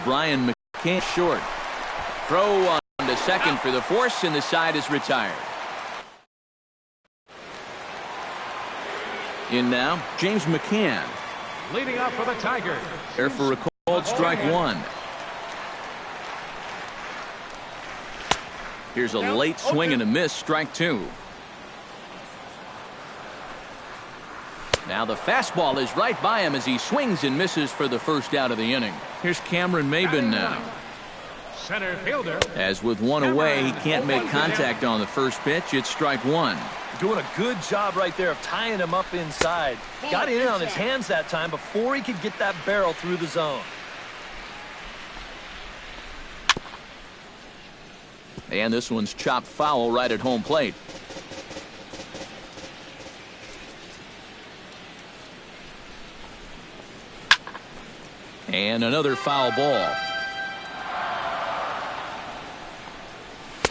Brian McCann short. Throw on to second for the force, and the side is retired. In now, James McCann. Leading off for the Tigers. There for a called strike one. Here's a late swing and a miss, strike two. Now the fastball is right by him as he swings and misses for the first out of the inning. Here's Cameron Maben now. Center fielder. As with one away, he can't make contact on the first pitch. It's strike one. Doing a good job right there of tying him up inside. Got in on his hands that time before he could get that barrel through the zone. And this one's chopped foul right at home plate. And another foul ball.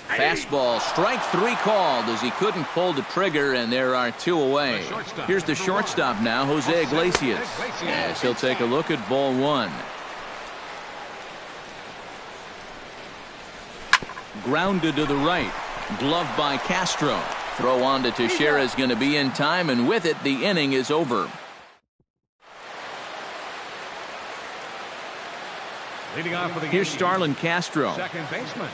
Fastball, strike three called as he couldn't pull the trigger, and there are two away. Here's the shortstop now, Jose Iglesias, as he'll take a look at ball one. Grounded to the right. Gloved by Castro. Throw on to Teixeira is going to be in time, and with it, the inning is over. Leading off for the Here's Yankees. Starlin Castro. Second baseman.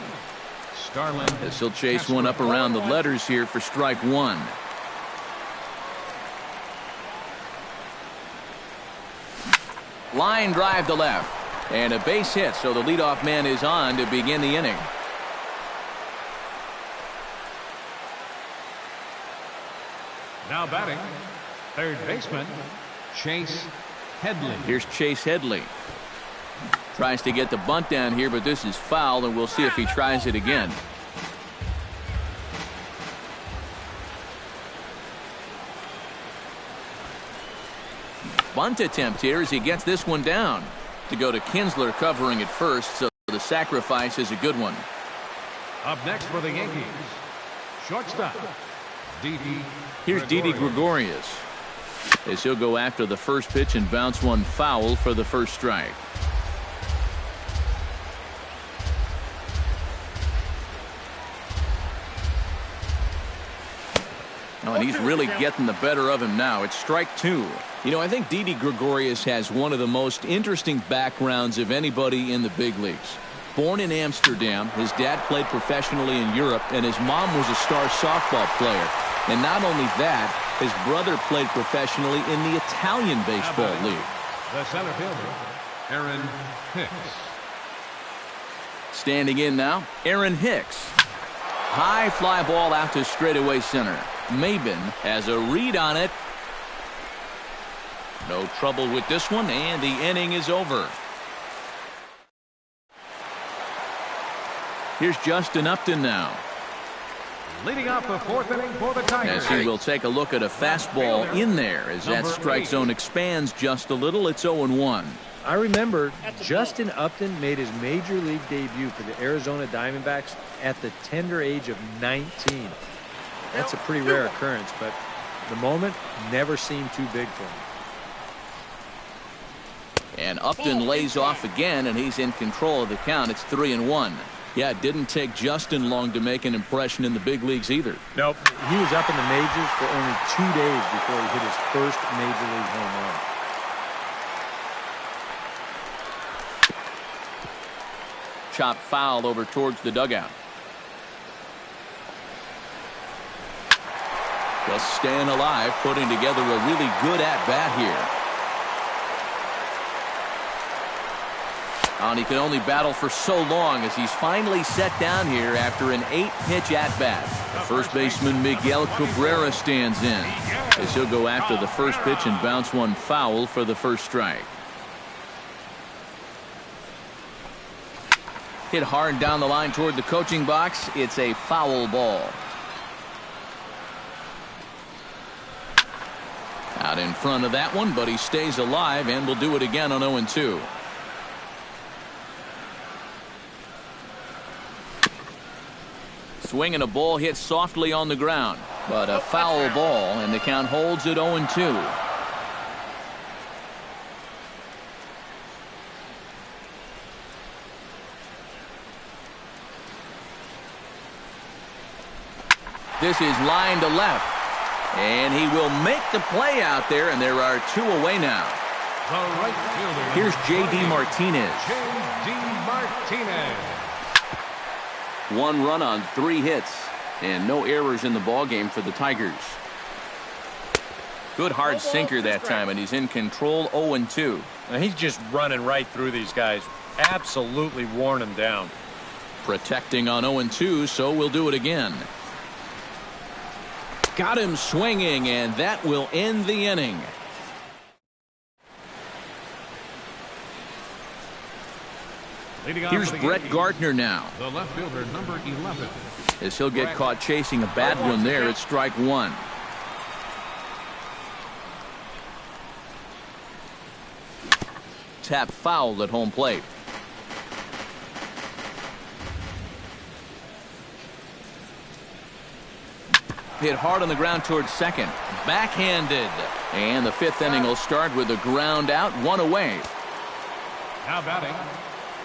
Starlin. As he'll chase one up around the letters here for strike one. Line drive to left. And a base hit, so the leadoff man is on to begin the inning. Now batting, third baseman, Chase Headley. Here's Chase Headley. Tries to get the bunt down here, but this is foul, and we'll see if he tries it again. Bunt attempt here as he gets this one down. To go to Kinsler covering at first, so the sacrifice is a good one. Up next for the Yankees, shortstop, Didi. Here's Didi Gregorius, as he'll go after the first pitch and bounce one foul for the first strike. Oh, and he's really getting the better of him now. It's strike two. You know, I think Didi Gregorius has one of the most interesting backgrounds of anybody in the big leagues. Born in Amsterdam, his dad played professionally in Europe, and his mom was a star softball player. And not only that, his brother played professionally in the Italian baseball league. The center fielder, Aaron Hicks. Standing in now, Aaron Hicks. High fly ball out to straightaway center. Maben has a read on it. No trouble with this one, and the inning is over. Here's Justin Upton now. Leading off the fourth inning for the Tigers. As he will take a look at a fastball in there as that strike zone expands just a little. It's 0-1. I remember Justin Upton made his major league debut for the Arizona Diamondbacks at the tender age of 19. That's a pretty rare occurrence, but the moment never seemed too big for him. And Upton lays off again, and he's in control of the count. It's 3-1. Yeah, it didn't take Justin long to make an impression in the big leagues either. Nope. He was up in the majors for only 2 days before he hit his first major league home run. Chop foul over towards the dugout. Just staying alive, putting together a really good at-bat here. And he can only battle for so long as he's finally set down here after an 8-pitch at-bat. The first baseman Miguel Cabrera stands in as he'll go after the first pitch and bounce one foul for the first strike. Hit hard down the line toward the coaching box. It's a foul ball. Out in front of that one, but he stays alive and will do it again on 0-2. Swinging a ball hit softly on the ground, but a foul ball, and the count holds at 0-2. This is line to left. And he will make the play out there, and there are 2 away now. The right fielder. Here's J.D. Martinez. J.D. Martinez. 1 run on 3 hits, and no errors in the ballgame for the Tigers. Good hard sinker that time, and he's in control 0-2. Now he's just running right through these guys. Absolutely worn them down. Protecting on 0-2, so we'll do it again. Got him swinging, and that will end the inning. Here's Brett Gardner now. The left fielder, number 11. As he'll get caught chasing a bad one there, it's strike 1. Tap foul at home plate. Hit hard on the ground towards second. Backhanded. And the 5th inning will start with a ground out, 1 away. Now batting,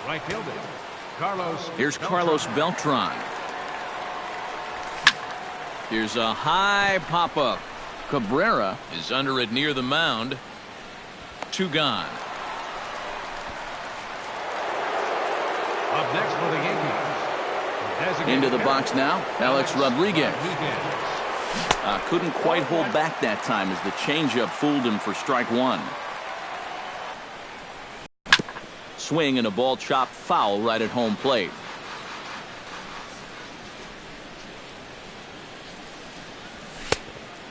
right fielder, Carlos. Here's Carlos Beltran. Here's a high pop-up. Cabrera is under it near the mound. 2 gone. Up next for the Yankees. Into the box now, Alex Rodriguez. Couldn't quite hold back that time as the changeup fooled him for strike 1. Swing and a ball chopped foul right at home plate.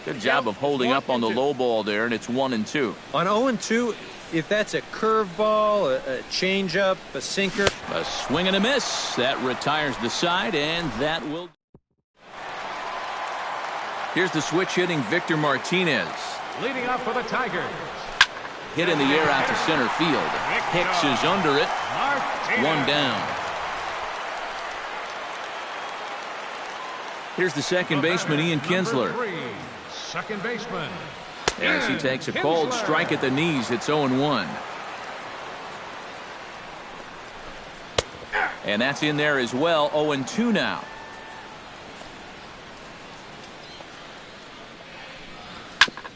Good job of holding up on the low ball there, and it's 1-2. On 0-2, if that's a curveball, a changeup, a sinker. A swing and a miss. That retires the side, and that will. Here's the switch hitting Victor Martinez. Leading up for the Tigers. Hit in the air out to center field. Hicks is under it. 1 down. Here's the second baseman, Ian Kinsler. Second baseman. As he takes a cold strike at the knees, it's 0-1. And that's in there as well, 0-2 now.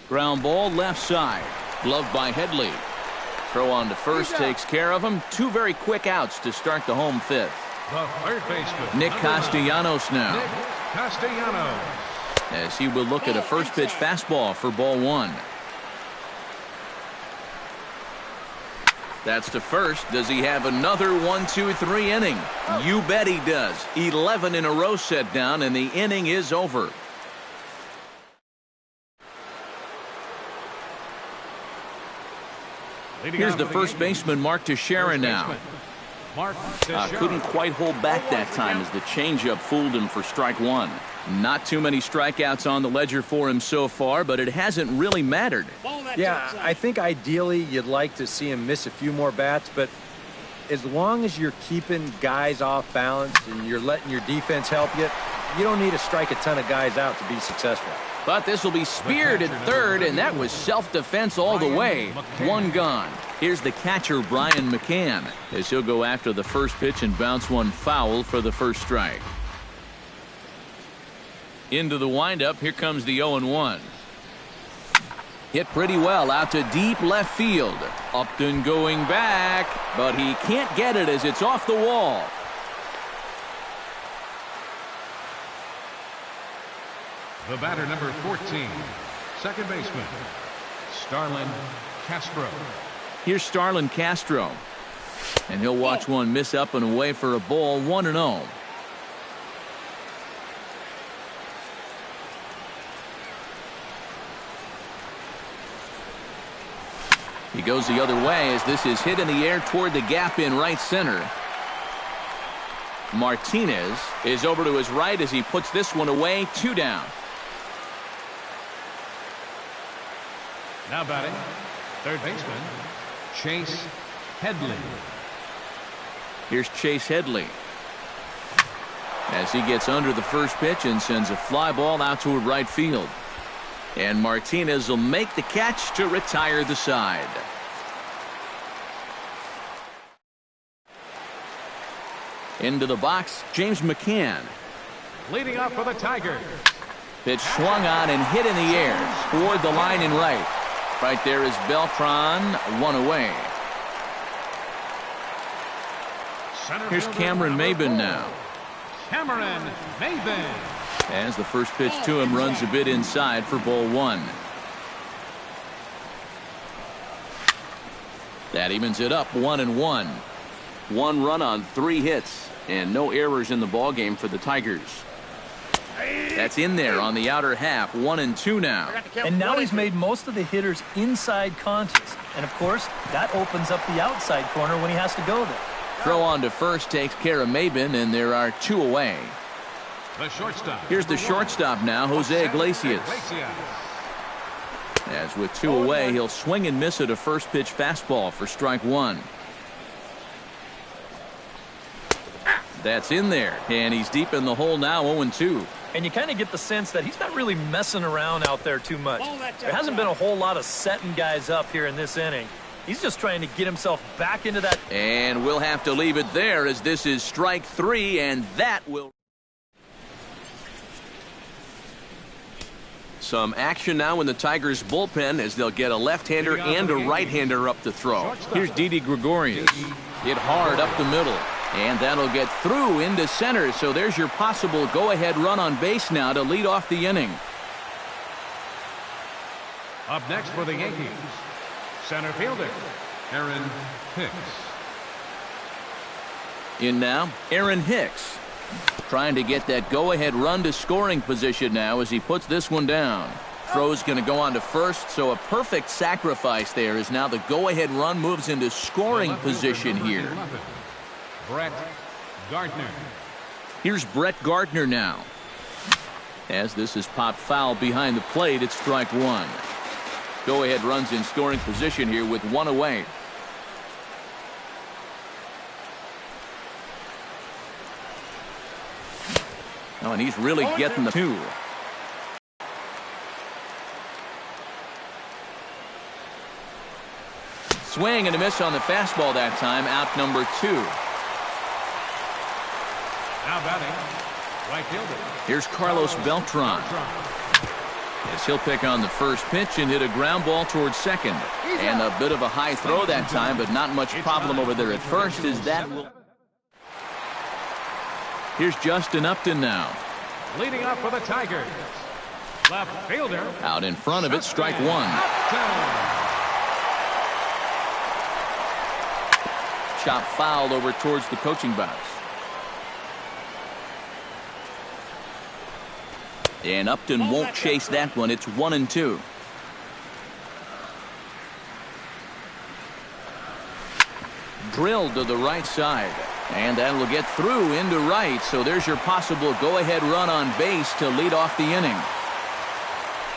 Ground ball left side. Gloved by Headley. Throw on to first takes care of him. 2 very quick outs to start the home 5th. The third baseman, Nick Castellanos now. Nick Castellanos. As he will look at a first pitch fastball for ball 1. That's to first. Does he have another 1-2-3 inning? You bet he does. 11 in a row set down, and the inning is over. Here's the first baseman, Mark Teixeira now. Couldn't quite hold back that time as the changeup fooled him for strike 1. Not too many strikeouts on the ledger for him so far, but it hasn't really mattered. Yeah, I think ideally you'd like to see him miss a few more bats, but as long as you're keeping guys off balance and you're letting your defense help you, you don't need to strike a ton of guys out to be successful. But this will be speared at third, and that was self-defense all the way. 1 gone. Here's the catcher, Brian McCann, as he'll go after the first pitch and bounce one foul for the first strike. Into the windup, here comes the 0-1. Hit pretty well out to deep left field. Upton going back, but he can't get it as it's off the wall. The batter, number 14, second baseman, Starlin Castro. Here's Starlin Castro. And he'll watch one miss up and away for a ball, 1-0. He goes the other way as this is hit in the air toward the gap in right center. Martinez is over to his right as he puts this one away, 2 down. Now batting, third baseman, Chase Headley. Here's Chase Headley. As he gets under the first pitch and sends a fly ball out toward right field. And Martinez will make the catch to retire the side. Into the box, James McCann. Leading up for the Tigers, Pitch swung on and hit in the air toward the line and right. Right there is Beltran, one away. Here's Cameron Maben now. Cameron Maben. As the first pitch to him runs a bit inside for ball one. That evens it up 1-1. 1 run on 3 hits and no errors in the ballgame for the Tigers. That's in there on the outer half. 1-2 now. And now he's made most of the hitters inside conscious. And of course, that opens up the outside corner when he has to go there. Throw on to first takes care of Maben, and there are 2 away. The shortstop. Here's the shortstop now, Jose Iglesias. As with 2 away, he'll swing and miss at a first pitch fastball for strike 1. That's in there, and he's deep in the hole now, 0-2. And you kind of get the sense that he's not really messing around out there too much. There hasn't been a whole lot of setting guys up here in this inning. He's just trying to get himself back into that. And we'll have to leave it there as this is strike 3, and that will. Some action now in the Tigers bullpen as they'll get a left-hander and a right-hander up to throw. Here's Didi Gregorius. Hit hard up the middle. And that'll get through into center. So there's your possible go-ahead run on base now to lead off the inning. Up next for the Yankees, center fielder Aaron Hicks. In now, Aaron Hicks. Trying to get that go-ahead run to scoring position now as he puts this one down. Throw's going to go on to first, so a perfect sacrifice there as now the go-ahead run moves into scoring position here. Brett Gardner. Here's Brett Gardner now. As this is popped foul behind the plate, it's strike 1. Go-ahead runs in scoring position here with 1 away. Oh, and he's really getting the 2. Swing and a miss on the fastball that time, out number 2. Now batting, right fielder. Here's Carlos Beltran. As he'll pick on the first pitch and hit a ground ball towards second. And a bit of a high throw that time, but not much problem over there at first as that will. Here's Justin Upton now. Leading up for the Tigers, left fielder. Out in front of it, strike 1. Chop fouled over towards the coaching box. And Upton won't chase that one. It's 1-2. Drilled to the right side. And that'll get through into right. So there's your possible go-ahead run on base to lead off the inning.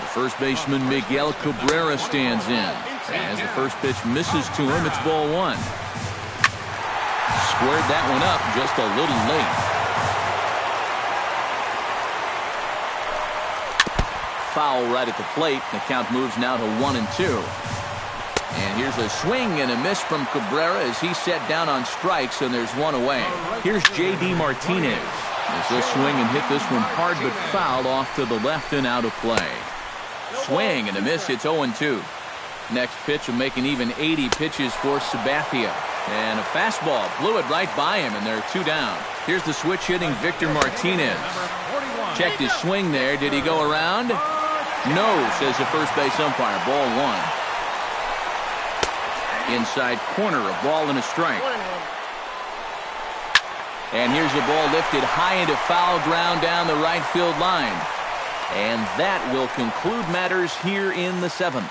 The first baseman Miguel Cabrera stands in. As the first pitch misses to him, it's ball 1. Squared that one up just a little late. Foul right at the plate. The count moves now to 1-2. And here's a swing and a miss from Cabrera as he's set down on strikes, and there's 1 away. Here's J.D. Martinez. As he'll swing and hit this one hard but foul off to the left and out of play. Swing and a miss. It's 0-2. Next pitch will make an even 80 pitches for Sabathia. And a fastball blew it right by him, and they're 2 down. Here's the switch hitting Victor Martinez. Checked his swing there. Did he go around? No, says the first base umpire. Ball 1. Inside corner, a ball and a strike. And here's the ball lifted high into foul ground down the right field line. And that will conclude matters here in the 7th.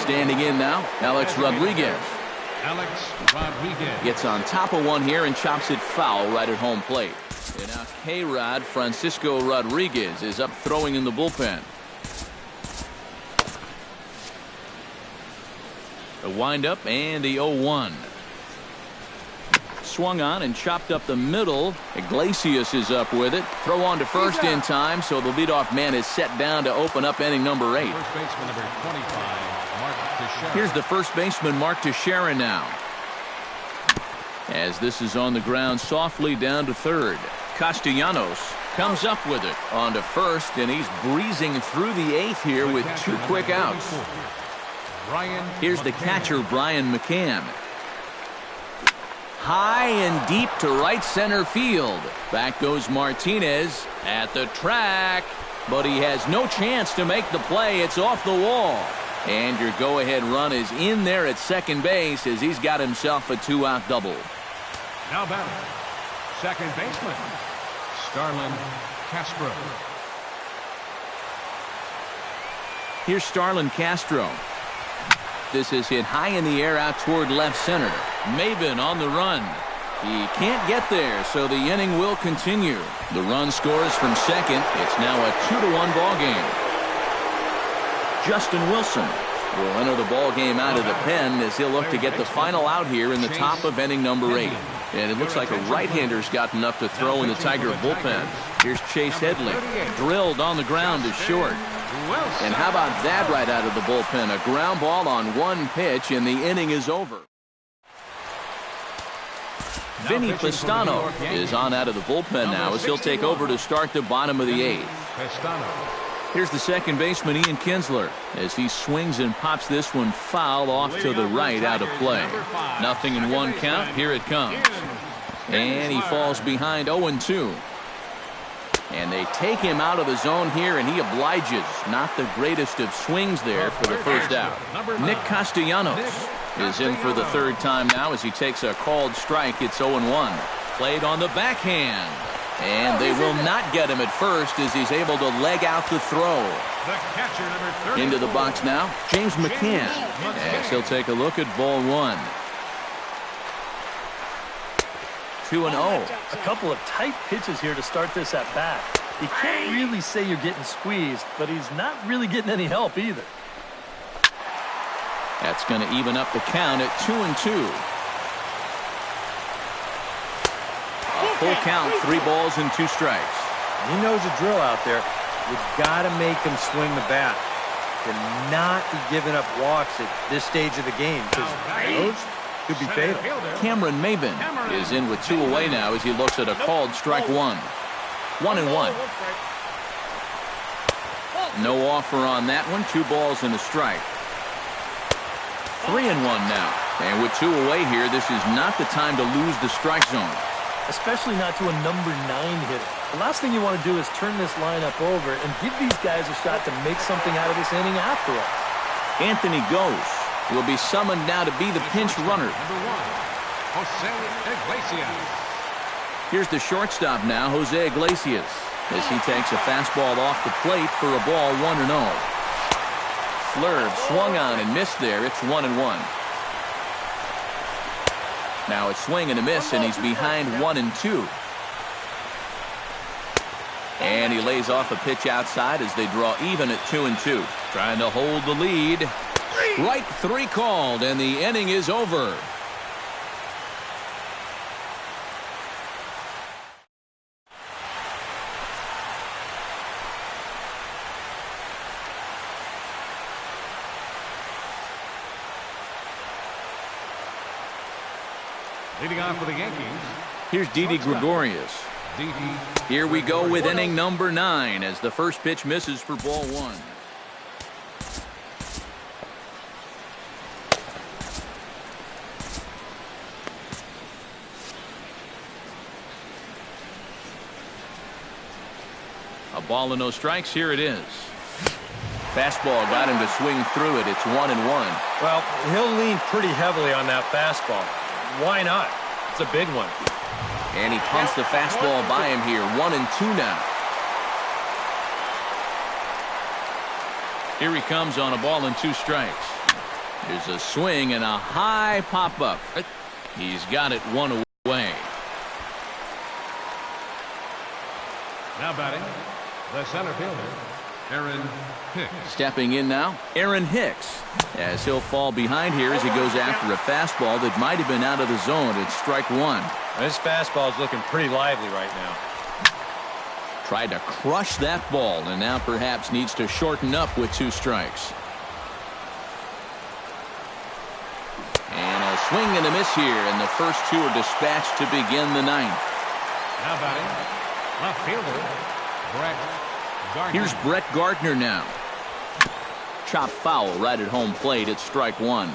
Standing in now, Alex Rodriguez. Gets on top of one here and chops it foul right at home plate. And now K-Rod Francisco Rodriguez is up throwing in the bullpen. A windup and the 0-1. Swung on and chopped up the middle. Iglesias is up with it. Throw on to first in time, so the leadoff man is set down to open up inning number 8. First baseman number 25, Mark Teixeira. Here's the first baseman, Mark Teixeira now. as this is on the ground softly down to third. Castellanos comes up with it on to first, and he's breezing through the eighth here with 2 quick outs. Here's the catcher, Brian McCann. High and deep to right center field. Back goes Martinez at the track, but he has no chance to make the play. It's off the wall. And your go-ahead run is in there at second base as he's got himself a 2-out double. Now batting, second baseman, Starlin Castro. Here's Starlin Castro. This is hit high in the air out toward left center. Maben on the run. He can't get there, so the inning will continue. The run scores from second. It's now a 2-1 ball game. Justin Wilson will enter the ball game out of the pen as he'll look to get the final out here in the top of inning number 8. And it looks like a right-hander's got enough to throw in the Tiger bullpen. Here's Chase Headley, drilled on the ground to short. And how about that right out of the bullpen? A ground ball on 1 pitch, and the inning is over. Vinny Pistano is on out of the bullpen now as he'll take over to start the bottom of the 8th. Here's the second baseman, Ian Kinsler, as he swings and pops this one foul off to the right out of play. 0-1 count. Here it comes. And he falls behind 0-2. And they take him out of the zone here, and he obliges. Not the greatest of swings there for the first out. Nick Castellanos is in for the 3rd time now as he takes a called strike. It's 0-1. Played on the backhand. And they will not get him at first as he's able to leg out the throw. Into the box now, James McCann, as he'll take a look at ball 1. 2-0. A couple of tight pitches here to start this at bat. You can't really say you're getting squeezed, but he's not really getting any help either. That's going to even up the count at 2-2. A full count, 3 balls and 2 strikes. He knows the drill out there. You've got to make him swing the bat. To not be giving up walks at this stage of the game, because those could be fatal. Cameron Maben is in with 2 away now as he looks at a called strike 1. 1-1. No offer on that one. 2 balls and a strike. 3-1 now. And with 2 away here, this is not the time to lose the strike zone. Especially not to a number 9 hitter. The last thing you want to do is turn this lineup over and give these guys a shot to make something out of this inning after all. Anthony Gose will be summoned now to be the pinch runner. Here's the shortstop now, Jose Iglesias, as he takes a fastball off the plate for a ball 1-0. Slurve swung on and missed there. It's 1-1. Now it's swing and a miss, and he's behind 1-2. And he lays off a pitch outside as they draw even at 2-2. Trying to hold the lead. Right 3 called, and the inning is over. Leading on for the Yankees. Here's Didi Gregorius. Here we go with inning number 9 as the first pitch misses for ball 1. A ball and no strikes. Here it is. Fastball got him to swing through it. It's 1-1. Well, he'll lean pretty heavily on that fastball. Why not? It's a big one. And he pumps the fastball by him here. 1-2 now. Here he comes on a ball and 2 strikes. There's a swing and a high pop-up. He's got it 1 away. Now batting, the center fielder, Aaron Hicks. Stepping in now, Aaron Hicks, as he'll fall behind here as he goes after a fastball that might have been out of the zone. It's strike 1. This fastball is looking pretty lively right now. Tried to crush that ball, and now perhaps needs to shorten up with 2 strikes. And a swing and a miss here, and the first two are dispatched to begin the ninth. Now batting, left fielder, Brett Gardner. Here's Brett Gardner now. Chop foul right at home plate. It's strike one.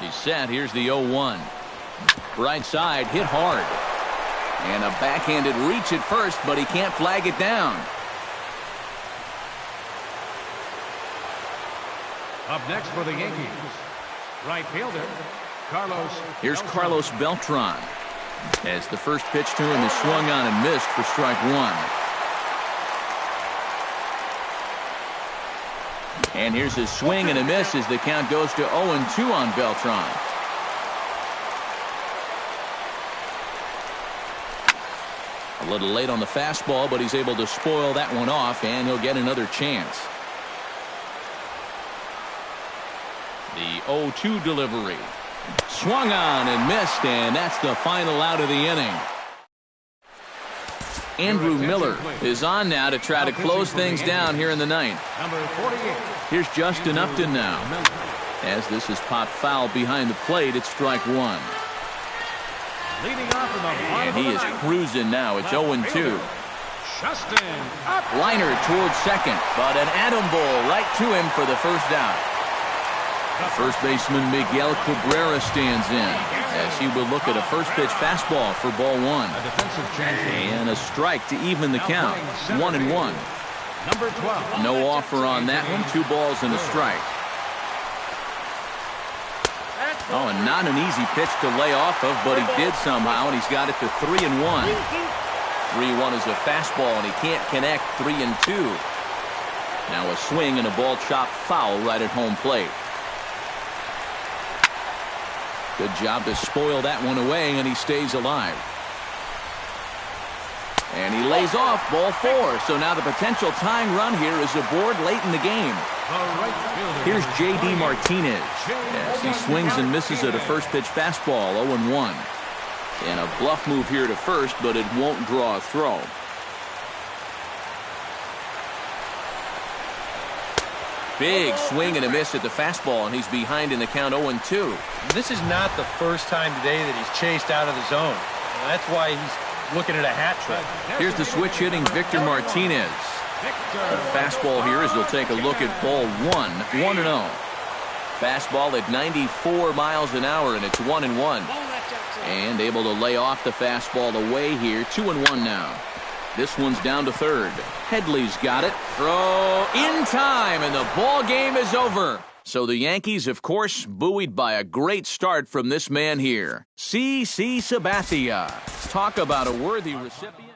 He's set. Here's the 0-1. Right side, hit hard. And a backhanded reach at first, but he can't flag it down. Up next for the Yankees, right fielder, Carlos. Here's Carlos Beltran. As the first pitch to him is swung on and missed for strike one. And here's his swing and a miss as the count goes to 0-2 on Beltran. A little late on the fastball, but he's able to spoil that one off, and he'll get another chance. The 0-2 delivery. Swung on and missed, and that's the final out of the inning. Andrew Miller is on now to try to close things down here in the ninth. Number 48. Here's Justin Upton now. As this is popped foul behind the plate, it's strike one. Leading off in the And he is cruising now. It's 0-2. Justin Upton. Liner towards second, but an atom ball right to him for the first out. First baseman Miguel Cabrera stands in as he will look at a first pitch fastball for ball one. A defensive change. And a strike to even the count. 1-1. Number 12. No offer on that one. 2 balls and a strike. Oh, and not an easy pitch to lay off of, but he did somehow, and he's got it to 3-1. 3-1 is a fastball, and he can't connect. 3-2. Now a swing and a ball chopped foul right at home plate. Good job to spoil that one away, and he stays alive. And he lays off ball 4. So now the potential tying run here is aboard late in the game. Here's J.D. Martinez as he swings and misses at a first pitch fastball. 0-1. And a bluff move here to first, but it won't draw a throw. Big swing and a miss at the fastball, and he's behind in the count 0-2. This is not the first time today that he's chased out of the zone. That's why he's looking at a hat trick. Here's the switch hitting Victor Martinez. The fastball here as he'll take a look at ball 1-0. Fastball at 94 miles an hour, and it's 1-1. And able to lay off the fastball away here. 2-1 now. This one's down to third. Headley's got it. Throw in time, and the ball game is over. So the Yankees, of course, buoyed by a great start from this man here, C.C. Sabathia. Talk about a worthy recipient.